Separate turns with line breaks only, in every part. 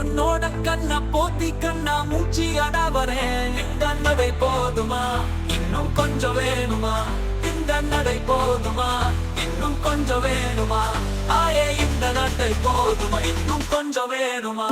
உன்னோட கண்ண போத்தி கண்ணா மூச்சி அடவரேன். இந்த நடை போதுமா இன்னும் கொஞ்சம் வேணுமா? இந்த நடை போதுமா இன்னும் கொஞ்சம் வேணுமா? ஆயே இந்த நடை போதுமா இன்னும் கொஞ்சம் வேணுமா?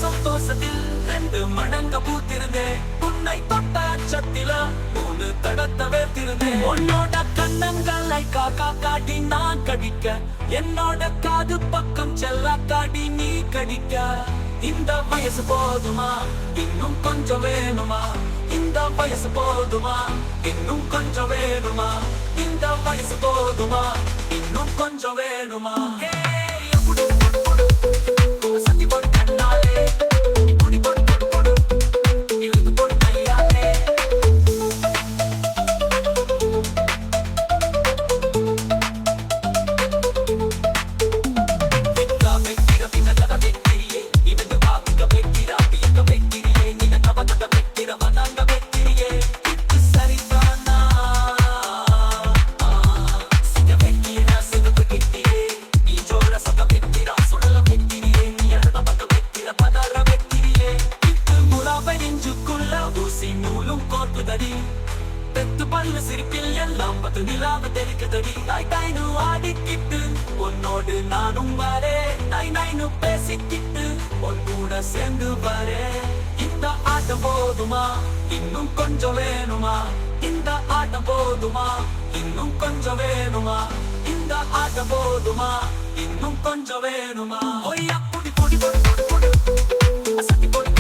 சந்தோஷத்தில் 2 மடங்கு பூத்திருந்தேன். உன்னை தொட்ட அச்சத்தில 3 தடத்தை வேர்த்திருந்தேன். உன்னோட கண்ணங்களை காக்கா காட்டி நான் கடிக்க, என்னோட காது பக்கம் செல்ல காட்டி நீ கடிக்க. இந்த வயசு போதுமா இன்னும் கொஞ்சம் வேணுமா? இந்த வயசு போதுமா இன்னும் கொஞ்சம் வேணுமா? இந்த வயசு போதுமா இன்னும் கொஞ்சம் வேணுமா? பெத்து பல்லு சிரிப்பில் எல்லாம் பத்து நிலாவ தெரிக்குதடி. தாய் தாய்னு ஆடிக்கிட்டு உன்னோடு நானும் வரே. நாய் நாய்னு பேசிக்கிட்டு உன் கூட சேர்ந்து வரே. இந்த ஆட்டம் போதுமா இன்னும் கொஞ்சம் வேணுமா? இந்த ஆட்டம் போதுமா இன்னும் கொஞ்சம் வேணுமா? இந்த ஆட்டம் போதுமா இன்னும் கொஞ்சம் வேணுமா? ஒய்யா புடி புடி புடி புடி புடி அசத்தி பொடி